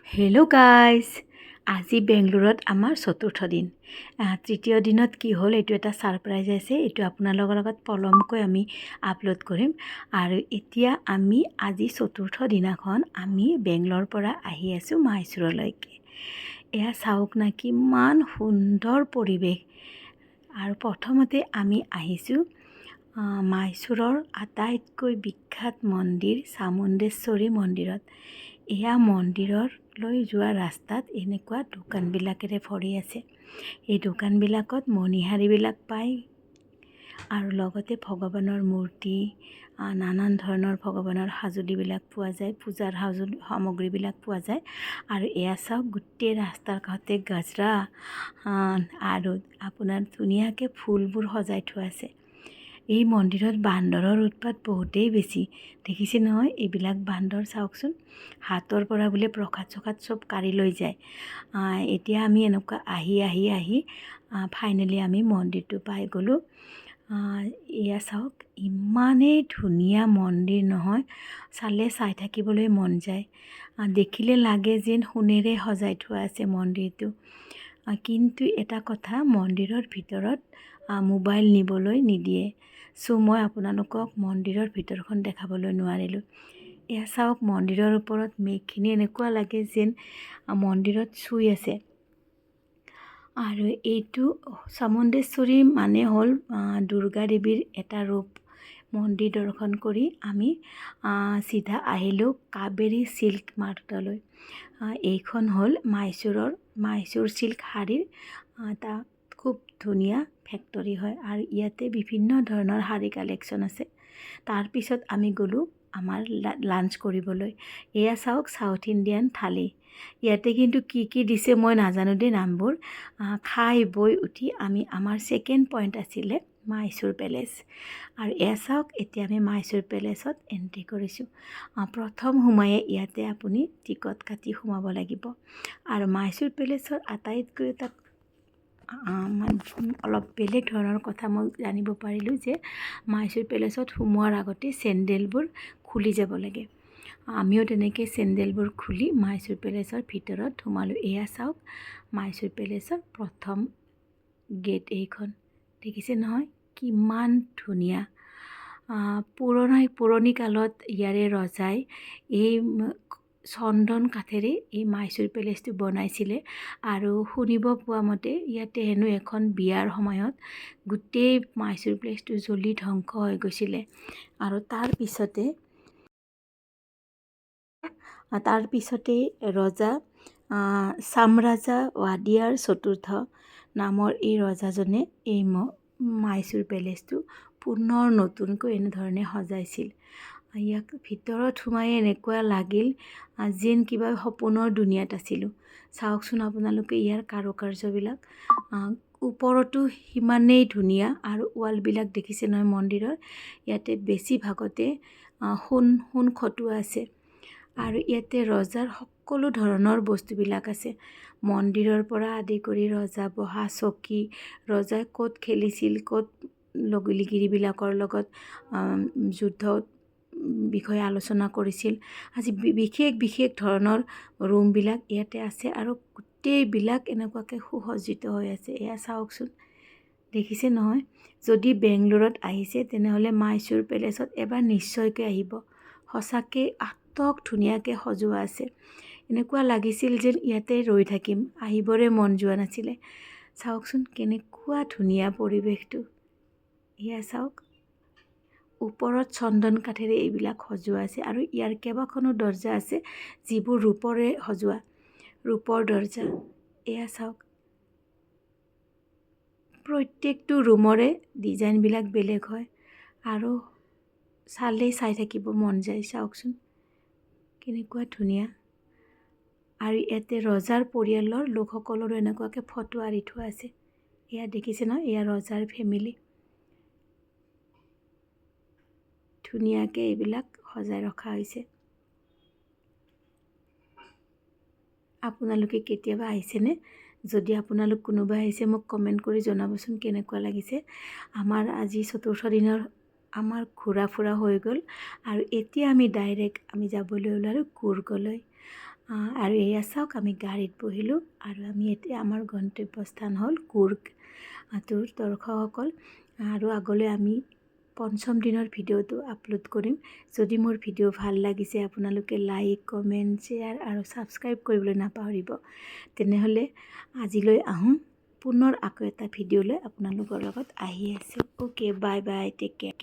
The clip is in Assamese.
হেল্ল' গাইজ, আজি বেংগলোৰত আমাৰ চতুৰ্থ দিন। তৃতীয় দিনত কি হ'ল এইটো এটা ছাৰপ্ৰাইজ আছে। এইটো আপোনালোকৰ লগত পলমকৈ আমি আপলোড কৰিম। আৰু এতিয়া আমি আজি চতুৰ্থ দিনাখন আমি বেংগলোৰৰ পৰা আহি আছোঁ মাইচুৰলৈকে। এয়া চাওক না কিমান সুন্দৰ পৰিৱেশ। আৰু প্ৰথমতে আমি আহিছোঁ মাইচুৰৰ আটাইতকৈ বিখ্যাত মন্দিৰ চামুণ্ডেশ্বৰী মন্দিৰত। এয়া মন্দিৰলৈ যোৱা ৰাস্তাত এনেকুৱা দোকানবিলাকেৰে ভৰি আছে। এই দোকানবিলাকত মণিহাৰীবিলাক পায় আৰু লগতে ভগৱানৰ মূৰ্তি, নানান ধৰণৰ ভগৱানৰ সঁজুলিবিলাক পোৱা যায়, পূজাৰ সামগ্ৰীবিলাক পোৱা যায়। আৰু এয়া চাওক গোটেই ৰাস্তাৰ কাষতে গজৰা আৰু আপোনাৰ ধুনীয়াকৈ ফুলবোৰ সজাই থোৱা আছে। এই মন্দিৰত বান্দৰৰ উৎপাত বহুতেই বেছি। দেখিছে নহয়, এইবিলাক বান্দৰ চাওকচোন, হাতৰ পৰা বোলে প্ৰসাদ চসাদ চব কাঢ়ি লৈ যায়। এতিয়া আমি এনেকুৱা আহি ফাইনেলি আমি মন্দিৰটো পাই গ'লোঁ। এয়া চাওক, ইমানেই ধুনীয়া মন্দিৰ নহয়, চাই থাকিবলৈ মন যায়। দেখিলে লাগে যেন সোণেৰে সজাই থোৱা আছে মন্দিৰটো। কিন্তু এটা কথা, মন্দিৰৰ ভিতৰত মোবাইল নিবলৈ নিদিয়ে। মই আপোনালোকক মন্দিৰৰ ভিতৰখন দেখাবলৈ নোৱাৰিলোঁ। এয়া চাওক, মন্দিৰৰ ওপৰত মেঘখিনি এনেকুৱা লাগে যেন মন্দিৰত চুই আছে। আৰু এইটো চামুণ্ডেশ্বৰী মানে হ'ল দুৰ্গা দেৱীৰ এটা ৰূপ। মন্দিৰ দৰ্শন কৰি আমি চিধা আহিলোঁ কাবেৰী চিল্ক মাৰ্টলৈ। এইখন হ'ল মাইচুৰ চিল্ক শাড়ীৰ এটা খুব ধুনীয়া ফেক্টৰী হয়। আৰু ইয়াতে বিভিন্ন ধৰণৰ শাড়ী কালেকশ্যন আছে। তাৰপিছত আমি গ'লোঁ আমাৰ লাঞ্চ কৰিবলৈ। এয়া চাওক, চাউথ ইণ্ডিয়ান থালি। ইয়াতে কিন্তু কি দিছে মই নাজানো দেই নামবোৰ। খাই বৈ উঠি আমাৰ ছেকেণ্ড পইণ্ট আছিলে মাইচুৰ পেলেচ। আৰু এয়া চাওক, এতিয়া আমি মাইচুৰ পেলেচত এণ্ট্ৰি কৰিছোঁ। প্ৰথম সোমায়ে ইয়াতে আপুনি টিকট কাটি সোমাব লাগিব। আৰু মাইচুৰ পেলেচৰ আটাইতকৈ এটা অলপ বেলেগ ধৰণৰ কথা মই জানিব পাৰিলোঁ যে মাইচুৰ পেলেচত সোমোৱাৰ আগতে চেণ্ডেলবোৰ খুলি যাব লাগে। আমিও তেনেকৈ চেণ্ডেলবোৰ খুলি মাইচুৰ পেলেচৰ ভিতৰত সোমালোঁ। এয়া চাওক, মাইচুৰ পেলেচৰ প্ৰথম গেট এইখন। দেখিছে নহয়, কিমান ধুনীয়া। পুৰণি কালত ইয়াৰে ৰজাই এই চন্দন কাঠেৰে এই মাইচুৰ পেলেচটো বনাইছিলে। আৰু শুনিব পোৱা মতে ইয়াতে হেনো এখন বিয়াৰ সময়ত গোটেই মাইচুৰ পেলেচটো জ্বলি ধ্বংস হৈ গৈছিলে। আৰু তাৰ পিছতে ৰজা চামৰাজা ৱাডিয়াৰ চতুৰ্থ নামৰ এই ৰজাজনে এই মাইচুৰ পেলেচটো পুনৰ নতুনকৈ এনেধৰণে সজাইছিল। ইয়াক ভিতৰত সোমাই এনেকুৱা লাগিল যেন কিবা সপোনৰ দুনিয়াত আছিলোঁ। চাওকচোন আপোনালোকে ইয়াৰ কাৰুকাৰ্যবিলাক, ওপৰতো সিমানেই ধুনীয়া। আৰু ৱালবিলাক দেখিছে নহয় মন্দিৰৰ, ইয়াতে বেছিভাগতে সোণ খটোৱা আছে। আৰু ইয়াতে ৰজাৰ সকলো ধৰণৰ বস্তুবিলাক আছে। মন্দিৰৰ পৰা আদি কৰি ৰজা বহা চকী, ৰজাই ক'ত খেলিছিল, ক'ত লগিলিগিৰিবিলাকৰ লগত যুদ্ধ বিষয়ে আলোচনা কৰিছিল, আজি বিশেষ ধৰণৰ ৰুমবিলাক ইয়াতে আছে। আৰু গোটেইবিলাক এনেকুৱাকৈ সুসজ্জিত হৈ আছে। এয়া চাওকচোন, দেখিছে নহয়, যদি বেংগলোৰত আহিছে তেনেহ'লে মাইচুৰ পেলেচত এবাৰ নিশ্চয়কৈ আহিব। সঁচাকৈ আটক ধুনীয়াকৈ সজোৱা আছে। এনেকুৱা লাগিছিল যেন ইয়াতে ৰৈ থাকিম, আহিবৰে মন যোৱা নাছিলে। চাওকচোন কেনেকুৱা ধুনীয়া পৰিৱেশটো। এয়া চাওক, ওপৰত চন্দন কাঠেৰে এইবিলাক সজোৱা আছে। আৰু ইয়াৰ কেইবাখনো দৰ্জা আছে যিবোৰ ৰূপৰে সজোৱা, ৰূপৰ দৰ্জা। এয়া চাওক, প্ৰত্যেকটো ৰুমৰে ডিজাইনবিলাক বেলেগ হয়। আৰু চাই থাকিব মন যায়। চাওকচোন কেনেকুৱা ধুনীয়া। আৰু ইয়াতে ৰজাৰ পৰিয়ালৰ লোকসকলৰো এনেকুৱাকৈ ফটো আঁৰি থোৱা আছে। এয়া দেখিছে নহয়, এয়া ৰজাৰ ফেমিলি। ধুনীয়াকৈ এইবিলাক সজাই ৰখা হৈছে। আপোনালোকে কেতিয়াবা আহিছেনে? যদি আপোনালোক কোনোবা আহিছে মোক কমেণ্ট কৰি জনাবচোন কেনেকুৱা লাগিছে। আমাৰ আজি চতুৰ্থ দিনৰ আমাৰ ঘূৰা ফুৰা হৈ গ'ল। আৰু এতিয়া আমি ডাইৰেক্ট যাবলৈ ওলালোঁ কুৰ্গলৈ। আৰু এয়া চাওক আমি গাড়ীত বহিলোঁ আৰু আমি এতিয়া আমাৰ গন্তব্যস্থান হ'ল কুৰ্গ। তোৰ দৰ্শকসকল আৰু আগলৈ আমি পঞ্চম দিনৰ ভিডিঅ'টো আপলোড কৰিম। যদি মোৰ ভিডিঅ' ভাল লাগিছে আপোনালোকে লাইক, কমেণ্ট, শ্বেয়াৰ আৰু ছাবস্ক্ৰাইব কৰিবলৈ নাপাহৰিব। তেনেহ'লে আজিলৈ আহোঁ, পুনৰ আকৌ এটা ভিডিঅ' লৈ আপোনালোকৰ লগত আহি আছোঁ। Okay, bye bye, take care.